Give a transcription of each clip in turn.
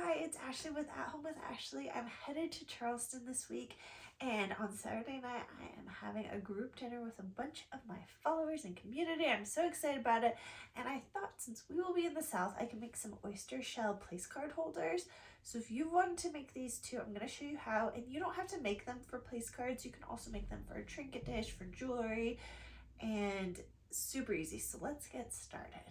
Hi, it's Ashley with At Home with Ashley. I'm headed to Charleston this week, and on Saturday night I am having a group dinner with a bunch of my followers and community. I'm so excited about it, and I thought since we will be in the South, I can make some oyster shell place card holders. So if you want to make these too, I'm going to show you how, and you don't have to make them for place cards. You can also make them for a trinket dish, for jewelry, and super easy. So let's get started.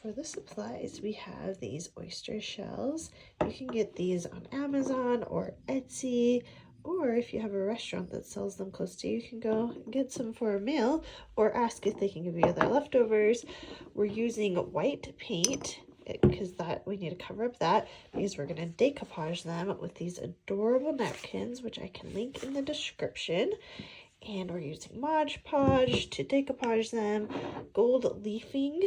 For the supplies, we have these oyster shells. You can get these on Amazon or Etsy, or if you have a restaurant that sells them close to you, you can go get some for a meal or ask if they can give you their leftovers. We're using white paint because that we need to cover up that because we're going to decoupage them with these adorable napkins, which I can link in the description. And we're using Mod Podge to decoupage them, gold leafing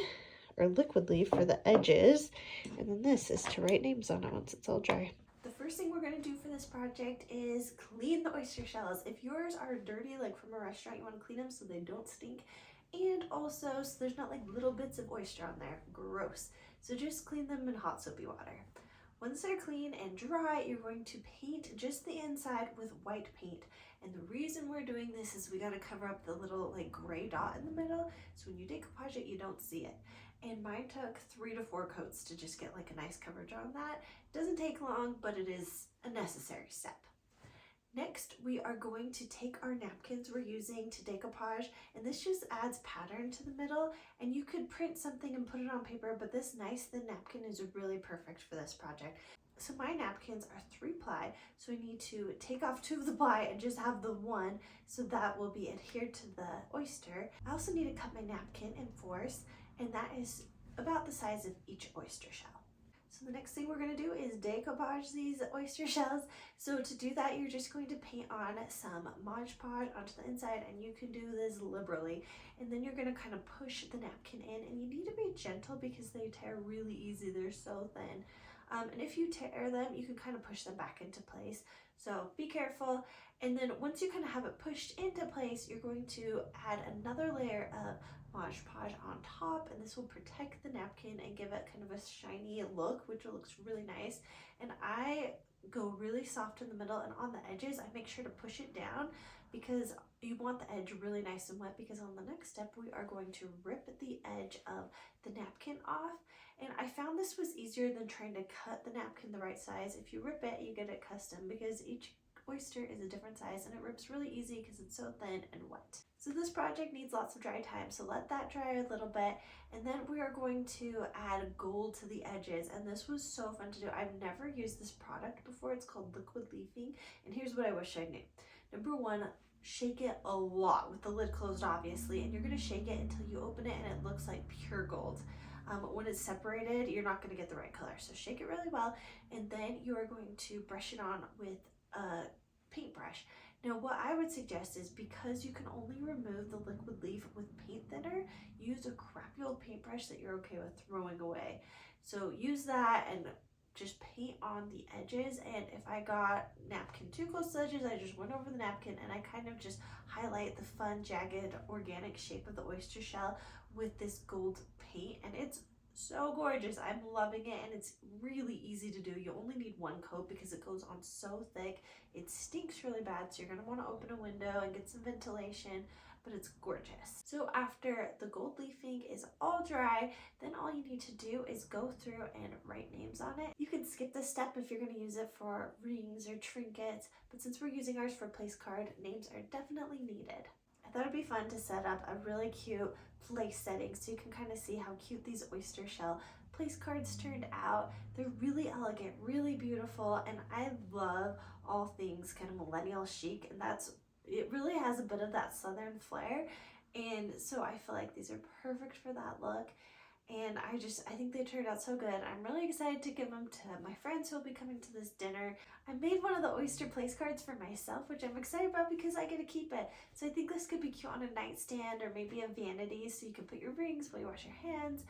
or liquid leaf for the edges, and then this is to write names on it once it's all dry. The first thing we're going to do for this project is clean the oyster shells. If yours are dirty, like from a restaurant, you want to clean them so they don't stink, and also so there's not like little bits of oyster on there. Gross. So just clean them in hot soapy water. Once they're clean and dry, you're going to paint just the inside with white paint. And the reason we're doing this is we got to cover up the little like gray dot in the middle, so when you decoupage it, you don't see it. And mine took 3 to 4 coats to just get like a nice coverage on that. It doesn't take long, but it is a necessary step. Next, we are going to take our napkins we're using to decoupage, and this just adds pattern to the middle, and you could print something and put it on paper, but this nice thin napkin is really perfect for this project. So my napkins are 3 ply, so I need to take off 2 of the ply and just have the 1, so that will be adhered to the oyster. I also need to cut my napkin in 4s, and that is about the size of each oyster shell. So the next thing we're going to do is decoupage these oyster shells. So to do that, you're just going to paint on some Mod Podge onto the inside, and you can do this liberally. And then you're going to kind of push the napkin in, and you need to be gentle because they tear really easy. They're so thin. And if you tear them, you can kind of push them back into place. So be careful. And then once you kind of have it pushed into place, you're going to add another layer of Mod Podge on top, and this will protect the napkin and give it kind of a shiny look, which looks really nice. And I go really soft in the middle, and on the edges I make sure to push it down because you want the edge really nice and wet, because on the next step we are going to rip the edge of the napkin off. And I found this was easier than trying to cut the napkin the right size. If you rip it, you get it custom because each oyster is a different size, and it rips really easy because it's so thin and wet. So this project needs lots of dry time, so let that dry a little bit, and then we are going to add gold to the edges, and this was so fun to do. I've never used this product before. It's called liquid leafing, and here's what I wish I knew. Number 1, shake it a lot with the lid closed, obviously, and you're going to shake it until you open it and it looks like pure gold. When it's separated, you're not going to get the right color, so shake it really well, and then you are going to brush it on with a paintbrush. Now what I would suggest is, because you can only remove the liquid leaf with paint thinner, use a crappy old paintbrush that you're okay with throwing away. So use that and just paint on the edges, and if I got napkin too close to the edges, I just went over the napkin and I kind of just highlight the fun, jagged, organic shape of the oyster shell with this gold paint, and it's so gorgeous. I'm loving it, and it's really easy to do. You only need 1 coat because it goes on so thick. It stinks really bad, so you're going to want to open a window and get some ventilation, but it's gorgeous. So after the gold leafing is all dry, then all you need to do is go through and write names on it. You can skip this step if you're going to use it for rings or trinkets, but since we're using ours for place card, names are definitely needed. I thought it'd be fun to set up a really cute place setting so you can kind of see how cute these oyster shell place cards turned out. They're really elegant, really beautiful, and I love all things kind of millennial chic, and it really has a bit of that southern flair, and so I feel like these are perfect for that look. And I think they turned out so good. I'm really excited to give them to my friends who will be coming to this dinner. I made one of the oyster place cards for myself, which I'm excited about because I get to keep it. So I think this could be cute on a nightstand or maybe a vanity, so you can put your rings while you wash your hands.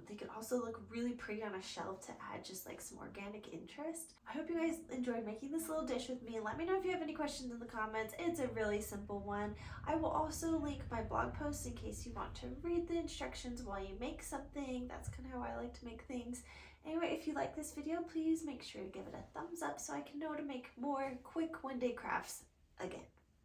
They could also look really pretty on a shelf to add just like some organic interest. I hope you guys enjoyed making this little dish with me. Let me know if you have any questions in the comments. It's a really simple one. I will also link my blog post in case you want to read the instructions while you make something. That's kind of how I like to make things. Anyway, if you like this video, please make sure to give it a thumbs up so I can know to make more quick one-day crafts again.